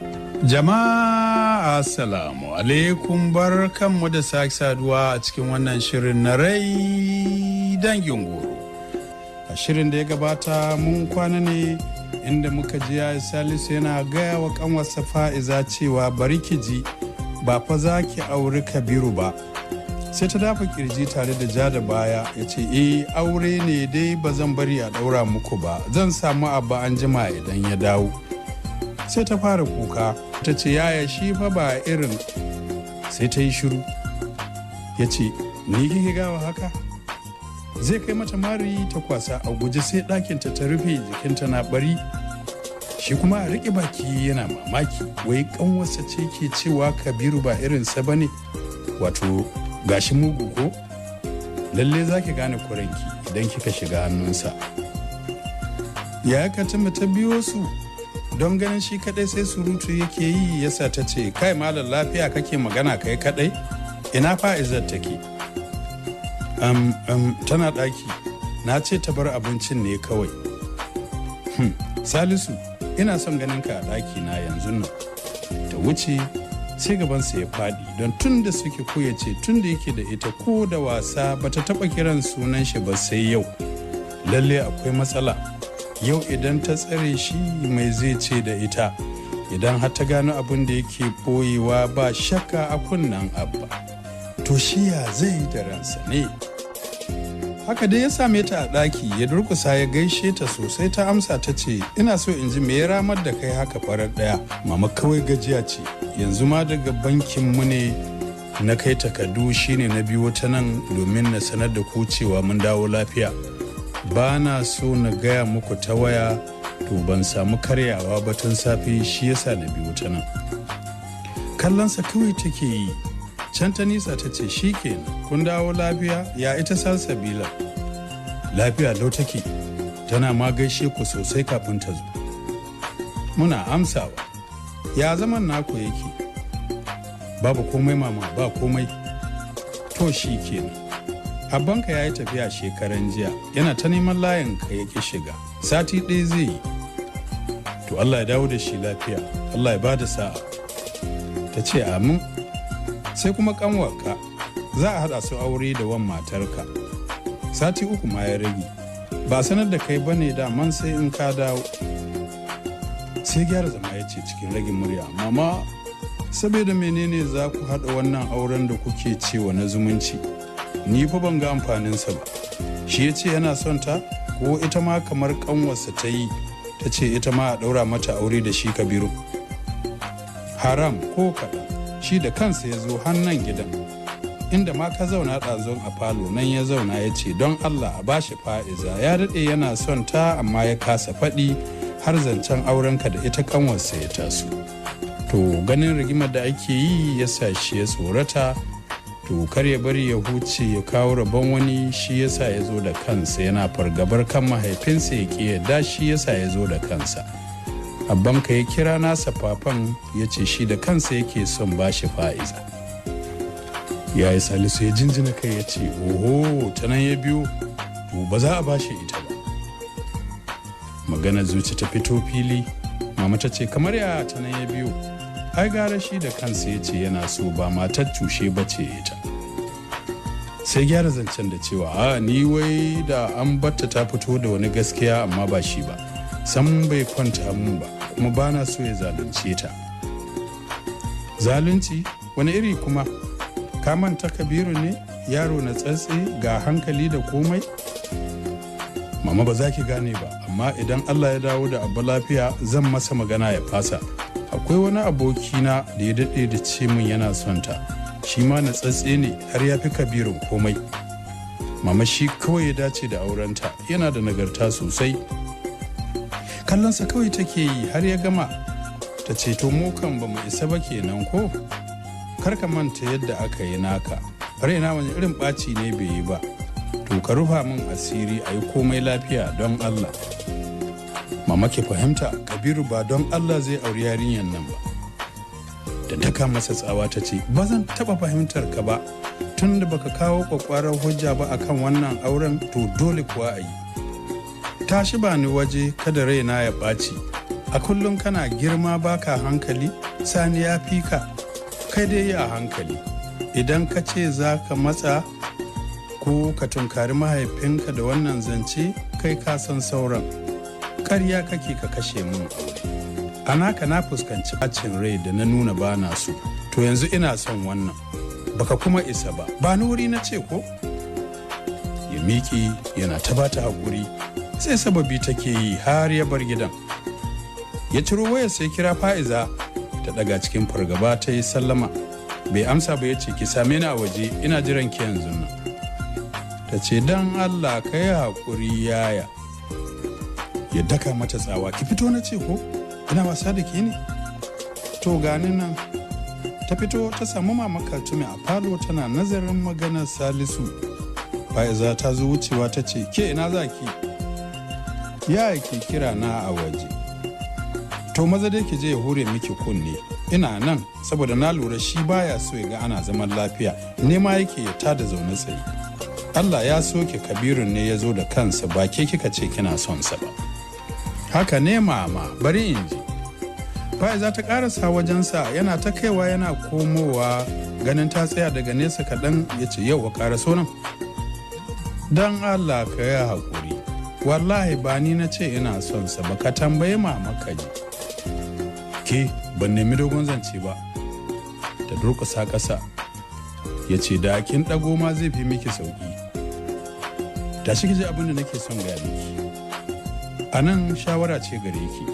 Jama'a Assalamu alaikum, bar kanmu da sake saduwa a cikin wannan shirin na rai dangin goro. A shirin da ya gabata mun kwana ne inda muka ji ya Salisu yana gaya wa kanwarsa Fa'iza cewa bari ki ji ba fa za ki auri Kabiru ba. Sai ta dafa kirji tare da ja da baya ya ce aure ne dai ba zan bari a daura muku ba, zan samu abba an jima idan ya dawo. Sai ta fara kuka ta ce yaya shi fa ba irin, sai ta yi shiru. Ya ce ni kike gawa haka? Zai kai mata mari ta kwasa a guje sai ɗakinta ta rufe jikinta na bari. Shi kuma a riƙe baki yana mamaki wai ƙanwarsa ce ke cewa Kabiru ba irinsa ba ne, wato gashi mugu ko? Lalle za ki gane kuranki idan kika shiga hannunsa. Ya Katima ta biyo su don ganin shi kadai sai surutu yake yi, yasa ta ce kai malam lafiya kake magana kai kadai, ina Fa'izar take? Tana daki, na ce ta bar abincin ne kawai. Salisu ina son ganin ka a daki na yanzu nan. Ta wuce sai gabansa ya fadi don tun da suke koya ce tun da yake da ita ko da wasa bata taba kiran sunan shi ba sai yau. Lalle akwai matsala. Yau idan ta tsare shi mai zai ce da ita, idan har ta gano abin da yake boyewa ba shakka a kunnan abba, to shi ya zai da ransa ne. Haka dai ya same ta a ɗaki ya durkusa ya gaishe ta sosai, ta amsa ta ce ina so in ji me ya ramar da kai haka farar ɗaya. Mama kawai gajiya ce, yanzu ma daga bankin mu ne na kai takardu, shine na biyo ta nan domin na sanar da ku cewa mun dawo lafiya. Ba na so na gaya muku ta waya, to ban samu karyawa ba tun safe, shi yasa na biyo ta nan. Kallonsa kawai take yi, can ta nisa ta ce shi kenan kun dawo lafiya, ya ita Salsabila? Lafiya lau take, tana ma gaishe ku sosai kafin ta zo. Muna amsawa, ya zaman naku yake? Babu komai mama, ba komai. To shi kenan. Abbanka ya yi tafiya shekaran jiya, yana ta neman layin ka yake shiga, sati ɗaya zai yi. To Allah ya dawo da shi lafiya, Allah ya ba da sa'a. Ta ce amin. Sai kuma kanwarka, za a haɗa su aure da wan matarka. Sati 3 ma ya rage, ba sanar da kai bane daman sai in ka dawo. Sai gyara zama ya ce cikin ragin murya, mama saboda menene za ku haɗa wannan auren da kuke cewa na zumunci? Ni fa ban ga amfaninsa ba. Shi ya ce yana son ta, ko ita ma kamar kanwarsa ta yi, ta ce ita ma a ɗaura mata aure da shi Kabiru? Haram ko kaɗan, shi da kansa ya zo hannun gidan, inda ma ka zauna ɗazon a falo nan ya zauna ya ce don Allah a bashi Fa'iza, ya daɗe yana son ta amma ya kasa faɗi har zancen aurenka da ita kanwarsa ya taso. To ganin rigimar da ake yi ya sa shi ya tsorata, to kar ya bari ya huce ya kawo rabon wani, shi yasa ya zo da kansa, yana fargabar kan mahaifinsa ya ƙi yadda, shi yasa ya zo da kansa. Abbanka ya kira nasa fafan ya ce shi da kansa yake son bashi Fa'iza. Ya yi Salisu ya jinjina kai ya ce oho ta nan ya biyo, to ba za a bashi ita ba. Magana zuci ta fito fili, mama ta ce kamar ya ta nan ya biyo, ai gara shi da kansa ya ce yana so, ba matar cushe ba ce ita. Sai gyara zancen da cewa ni wai da an batta ta fito da wani gaskiya amma ba shi ba, san bai kwanta mun ba, kuma ba na so ya zalunce ta. Zalunci wani iri kuma? Ka manta Kabiru ne, yaro na tsatse ga hankali da komai? Mama ba za ki gane ba, amma idan Allah ya dawo da abu lafiya zan masa magana ya fasa. Akwai wani abokina da ya daɗe da ce min yana son ta, shi ma na tsatse ne har ya fi Kabirun komai. Mama shi kawai ya dace da aurenta, yana da nagarta sosai. Kallonsa kawai take yi har ya gama. Ta ce to mu kan ba mu isa ba kenan ko? Kar ka manta yadda aka yi naka, raina wani irin ɓaci ne bai yi ba, to ka rufa min asiri a yi komai lafiya don Allah. Mama ke fahimta Kabiru ba don Allah zai auri yarinyar nan ba. Da daka masa tsawa ta ce ba zan taɓa fahimtar ka ba, tun da baka kawo kwakwarar hujja ba akan wannan auren, to dole kuwa a yi. Tashi ba ni waje kada raina ya ɓaci. a kullum kana girma baka hankali. Sani ya fi ka, kai dai yi a hankali. Idan ka ce za ka matsa ko ka tunkari mahaifinka da wannan zance, kai ka san sauran. Ƙarya kake ka kashe mun aure. A naka na fuskanci bacin rai da na nuna ba na so, to yanzu ina son wannan. Baka kuma isa ba, ba ni wuri na ce ko? Ya miƙi yana ta bata haƙuri, sai sababi take yi har ya bar gidan. Ya ciro wayar sai kira Fa'iza, ta daga cikin fargaba ta yi sallama. Bai amsa ba, ya ce ki same ni a waje, ina jiran ki yanzu nan. Ta ce dan Allah ka yi haƙuri yaya. Ya daka mata tsawa, ki fito na ce ko? Ina wasa da ke ne? To gani nan. Ta fito ta samu mama Kaltume a falo tana nazarin maganar Salisu. Fa'iza ta zo wucewa ta ce, ke ina za ki? Ya ke kira na a waje. To maza dai ki je ya hure miki kunne. Ina nan saboda na lura shi baya so ya ga ana zaman lafiya, nema yake ya tada zaune tsaye. Allah ya soke Kabirun ne ya zo da kansa, ba ke kika ce kina son sa ba. Haka ne mama, bari in ji. Fa'iza ta karasa wajensa, yana ta kaiwa yana komowa, ganin ta tsaya daga nesa kaɗan ya ce yau wa karaso nan. Don Allah ka yi haƙuri, wallahi ba ni na ce ina son sa ba, ka tambaye mama ka ji. Ke ban nemi dogon zance ba. Ta durƙusa ƙasa, ya ce da kin ɗago ma zai fi miki sauƙi. Tashi ki ji abin da nake son gaya miki. A nan shawara ce gare ki,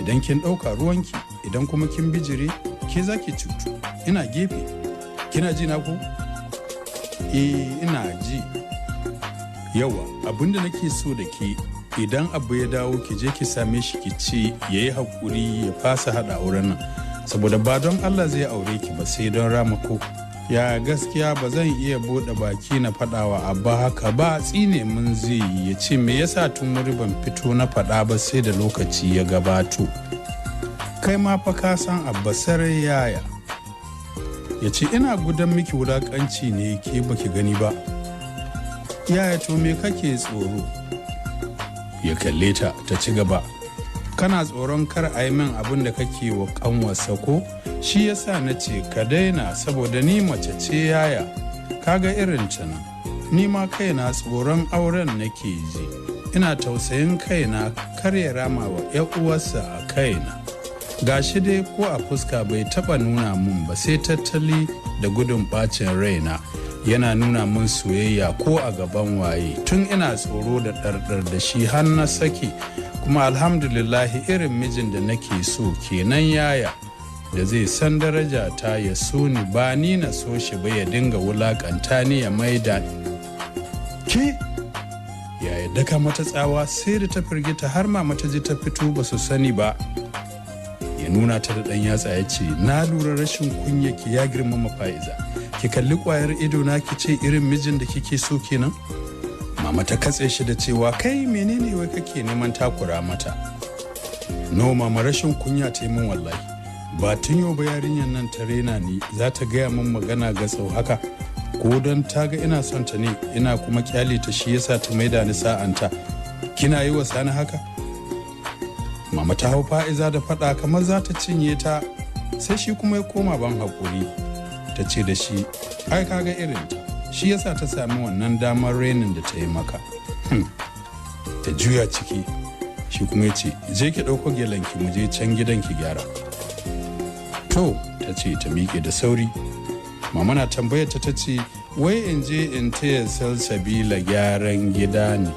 idan kin ɗauka ruwanki, idan kuma kin bijire, ke za ki cutu. Ina gefe, kina ji na ko? Ina ji. Yawa, abin da nake so da ke, idan abu ya dawo ki je ki same shi ki ce ya yi haƙuri ya fasa haɗa auren nan, saboda ba don Allah zai aure ki ba sai don ramako. Ya gaskiya ba zan iya buɗe baki na faɗawa abba haka ba, tsine mun zai yi, ya ce me yasa tun wuri ban fito na faɗa ba sai da lokaci ya gabato. Kai ma fa ka san abba sarai yaya. Ya ce ina gudan miki wulaƙanci ne ke baki gani ba. Yaya to me kake tsoro? Ya kalle ta ta ci gaba. Kana tsoron kar a yi min abin da kake wa kanwarsa ko? Shi yasa na ce ka daina, saboda ni mace ce yaya. Kaga irin ta nan. Ni ma kaina tsoron auren nake ji. Ina tausayin kaina kar ya rama wa 'yan uwarsa a kaina. Gashi dai ko a fuska bai taba nuna mun ba, sai tattali da gudun bacin raina. Yana nuna mun soyayya ko a gaban waye, tun ina tsoro da ɗarɗar da shi har na saki. Kuma alhamdulillahi irin mijin da nake so kenan yaya, da zai san daraja ta ya so ni, ba ni na so shi ba ya dinga wulakanta ni ya maida. Ke yaya daka mata tsawa, sai da ta firgita har mama ta ji ta fito ba su sani ba. Ya nuna ta da ɗan yatsa ya ce, na lura rashin kunya ki ya girmama Fa'iza. Ki kalli ƙwayar ido na ki ce irin mijin da kike so kenan? Mama ta katse shi da cewa, kai menene wai kake neman takura mata? No mama, rashin kunya ta yi min wallahi. Ba tun yau ba yarinyar nan ta rena ni, za ta gaya min magana ga tsau haka. Ko don ta ga ina son ta ne, ina kuma kyale ta shi yasa ta maida ni sa'anta. Kina yi wa Sani haka? Mama ta hau Fa'iza da faɗa kamar za ta cinye ta, sai shi kuma ya koma ban haƙuri. Ta ce da shi, ai kaga irin ta, shi yasa ta sami wannan damar renin da ta yi maka. Ta juya ciki, shi kuma ya ce, je ki ɗauko gelanki mu je can gidan ki gyara. To, ta ce ta miƙe da sauri. Mama na tambayar ta ce, wai in je in taya Salsabila gyaran gida ne?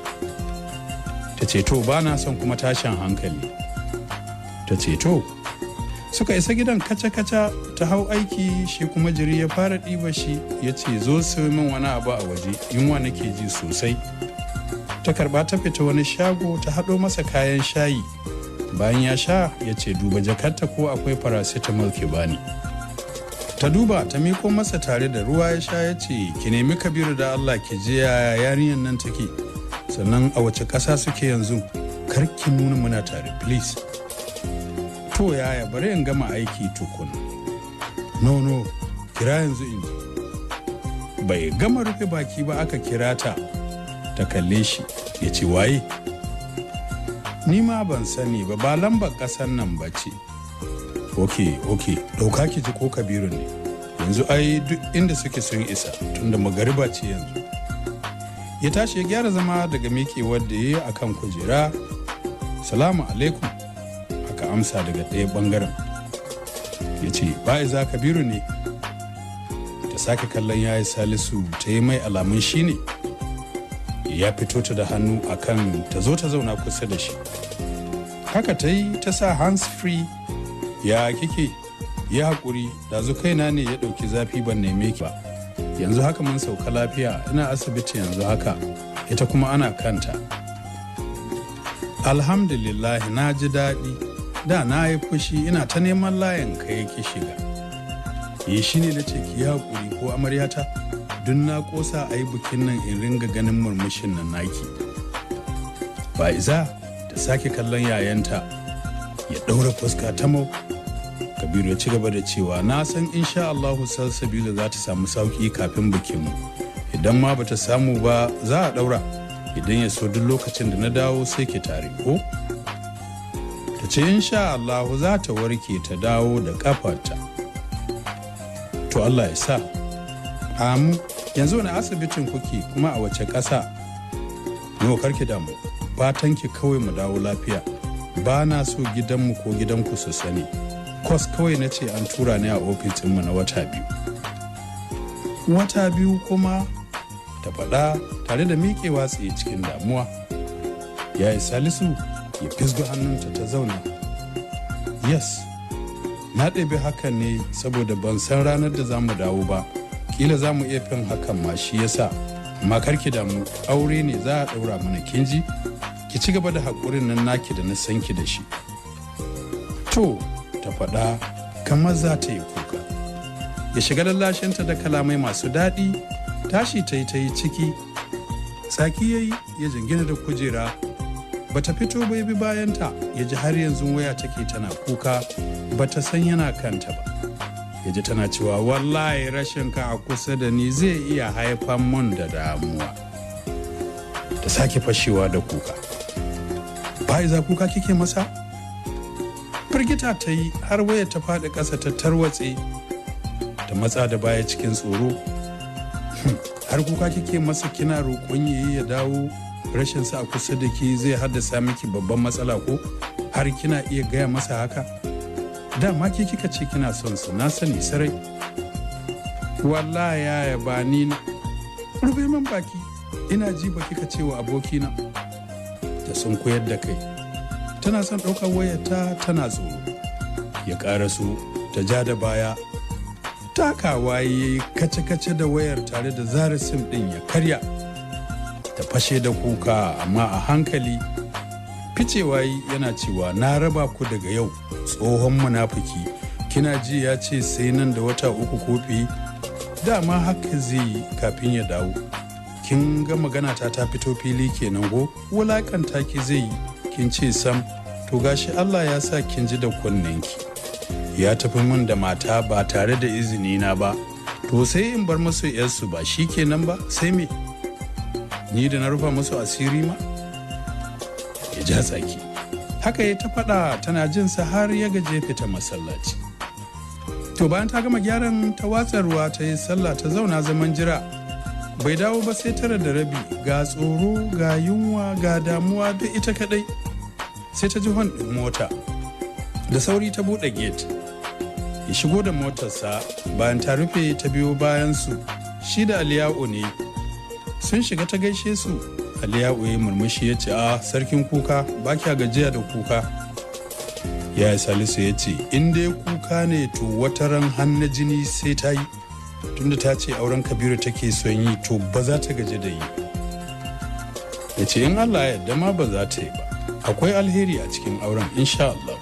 Ta ce to ba na son kuma tashin hankali. Ta ce to. Suka isa gidan kaca-kaca, ta hau aiki, shi kuma jiri ya fara ɗiba shi, ya ce zo su min wani abu a waje, yunwa nake ji sosai. Ta karɓa ta fita wani shago ta haɗo masa kayan shayi. Bayan ya sha ya ce duba jakarta ko akwai paracetamol ke bani. Ta duba ta miko masa tare da ruwa ya sha, ya ce ki nemi Kabiru da Allah ki je yaya yarinyar nan take, sannan a wace ƙasa suke yanzu, kar ki nuna muna tare please. To yaya bari in gama aiki tukun. No kira yanzu in ji. Bai gama rufe baki ba aka kira ta. Ta kalle shi ya ce waye? ni ma ban sani ba lambar ƙasar nan ba ce. Ok, ɗauka ki ji ko Kabiru ne. Yanzu ai duk inda suke sun isa tunda magariba ce yanzu. Ya tashi ya gyara zama daga miƙewar da ya yi a kan kujera. Salamu alaikum, aka amsa daga ɗaya ɓangaren. Ya ce, Fa'iza Kabiru ne. Ta sake kallon yayi Salisu ta yi mai alamun shi ne. Ya fito ta da hannu akan ta zo ta zauna kusa da shi. Haka ta yi ta sa hands free. Ya kike? Ya haƙuri, ɗazu kaina ne ya ɗauki zafi ban neme ki ba. Yanzu haka mun sauka lafiya, ina asibiti yanzu haka, ita kuma ana kanta. Alhamdulillah, na ji daɗi. Da na yi fushi ina ta neman layin ka yake shiga. Shi ne na ce ki haƙuri ko amaryata? Dun na ƙosa a yi bikin nan in ringa ganin murmushin nan naki. Fa'iza ta sake kallon yayanta ya ɗaura fuska ta mau. Kabiru ya ci gaba da cewa na san insha Allahu Salsabila za ta samu sauki kafin bikinmu. Idan ma bata samu ba za a ɗaura. Idan ya so duk lokacin da na dawo sai ki tare ko? Ta ce insha Allahu za ta warke ta dawo da kafarta. To Allah ya sa. Amu, yanzu wani asibitin kuke kuma a wace ƙasa? No, karki damu. Fatanki kawai mu dawo lafiya. Ba na so gidanmu ko gidanku su sani. Kwas kawai na ce an tura ni a ofisinmu na wata 2. Wata 2 kuma? Ta faɗa tare da miƙewa tsaye cikin damuwa. Ya yi Salisu ya fisgo hannunta ta zauna. Yes, na ɗabi hakan ne saboda ban san ranar da za mu dawo ba. Kila za mu iya fin hakan ma shi yasa. Amma karki damu, aure ne za a ɗaura mana kinji. Ki ci gaba da haƙurin nan naki da na san ki da shi. To, ta faɗa kamar za ta yi kuka. Ya shiga lallashinta da kalamai masu daɗi, tashi ta yi ciki. Tsaki ya yi ya jingina da kujera. Bata fito bai bi bayanta, ya ji har yanzu waya take tana kuka, bata san yana kanta ba. Ya ji tana cewa wallahi rashin ka a kusa da ni zai iya haifan mun da damuwa. Ta sake fashewa da kuka. Fa'iza kuka kike masa? Firgita ta yi har waya ta faɗi ƙasa ta tarwatse. Ta matsa da baya cikin tsoro. Har kuka kike masa kina roƙon yayi ya dawo, rashin sa a kusa da ke zai haddasa miki babban matsala ko? Har kina iya gaya masa haka? Dama ke kika ce kina son sa, na sani sarai. Wallahi yaya ba ni na. Rufe min baki, ina ji ba kika ce wa abokina. Ta sun koyar da kai. Tana son ɗaukar wayarta tana tsoro. Ya ƙara su ta ja da baya. Takawa ya yi kace-kace da wayar tare da zara sim ɗin ya karya. Ta fashe da kuka amma a hankali. Ficewa yi yana cewa na raba ku daga yau tsohon munafiki. Kina ji ya ce sai nan da wata 3 ko fiye. Dama haka zai yi kafin ya dawo. Kin ga magana ta fito fili kenan go wulakanta ki zai yi. Kin ce sam, to gashi Allah ya sa kin ji da kunnenki. Ya tafi min da mata ba tare da izini na ba. To sai in bar musu yarsu ba shi kenan ba, sai me? Ni da na rufa musu asiri ma? Ya ja tsaki. Haka ya ta faɗa tana jin sa har ya gaje fita masallaci. To bayan ta gama gyaran ta watsa ruwa ta yi sallah ta zauna zaman jira. Bai dawo ba sai 9:30, ga tsoro ga yunwa ga damuwa da ita kadai. Sai ta ji hon ɗin mota. Da sauri ta buɗe gate. Ya shigo da motarsa bayan ta rufe ta biyo bayan su. Shi da Aliyu ne. Sun shiga ta gaishe su. Aliyu ya murmushi ya ce sarkin kuka ba kya gajiya da kuka. Ya Salisu ya ce in dai kuka ne to wata ran hannu jini sai ta yi. Tunda ta ce auren Kabiru take son yi to ba za ta gaji da yi. Ya ce in Allah ya yarda ma ba za ta yi ba. Akwai alheri a cikin auren insha Allah.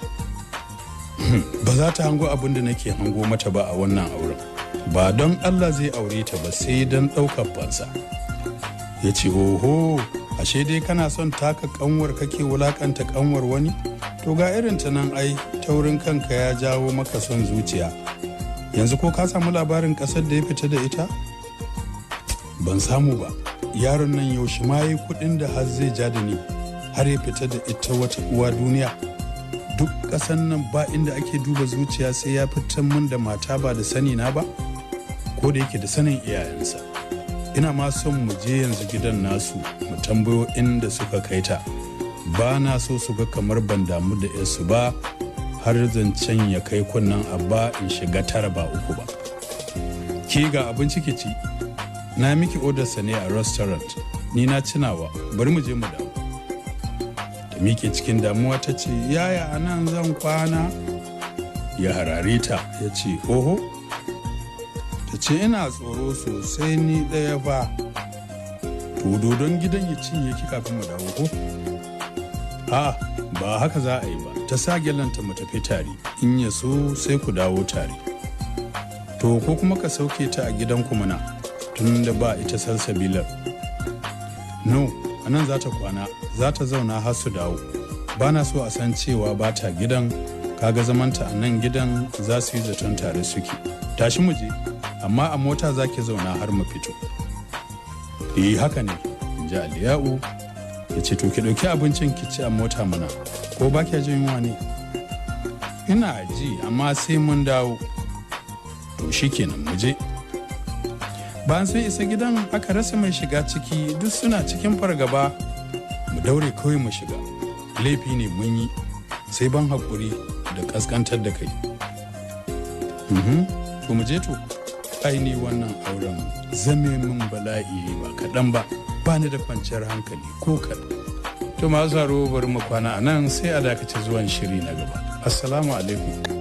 Ba za ta hango abin da nake hango mata ba a wannan auren. Ba don Allah zai aure ta ba sai don ɗaukar fansa. Ya ce oho ashe dai kana son taka kanwar kake wulakanta kanwar wani? To ga irin ta nan ai taurin kanka ya jawo maka son zuciya. Yanzu ko ka samu labarin ƙasar da ya fita da ita? Ban samu ba. Yaron nan yaushe ma yi kuɗin da har zai ja da ni. har ya fita da ita wata uwa duniya. Duk ƙasan nan ba inda ake duba zuciya sai ya fitar mun da mata ba da sani na ba, ko da yake da sanin iyayensa. Ina ma son mu je yanzu gidan nasu mu tambayo inda suka kai ta. Ba na so su ga kamar ban damu da yarsu ba, har zancen ya kai kunnen abba in shiga tara ba uku ba. Ki ga abinci ki ci, na miki odarsa ne a restaurant, ni na cinawa, bari mu je mu dawo. Ta miƙe cikin damuwa ta ce, yaya anan zan kwana? Ya harare ta ya ce, oho. Ta ce, ina tsoro sosai ni ɗaya ba. To dodon gidan ya cinye ki kafin mu dawo ko? A ba haka za a yi ba, ta sa gyalanta mu tafi tare, in ya so sai ku dawo tare. To ko kuma ka sauke ta a gidanku mana, tun da ba ita salsabilar. No, anan za ta kwana, za ta zauna har su dawo. Ba na so a san cewa ba ta gidan, kaga zamanta a nan gidan za su yi zaton tare suke. Tashi mu je, amma a mota za ki zauna har mu fito. Haka ne, in ji Aliyau. Ya ce, to ki ɗauki abincin ki ci a mota mana, ko ba kya jin yunwa ne? Ina ji, amma sai mun dawo. To shi kenan mu je. Bayan sun isa gidan aka rasa mai shiga ciki, duk suna cikin fargaba. Mu daure kawai mu shiga, laifi ne mun yi, sai ban haƙuri da ƙasƙantar da kai. To mu je to, aini wannan auren zame min bala'i ba kaɗan ba, ba ni da kwanciyar hankali ko kaɗan. To masu bari mu kwana a nan, sai a dakace zuwan shiri na gaba. Assalamu alaikum.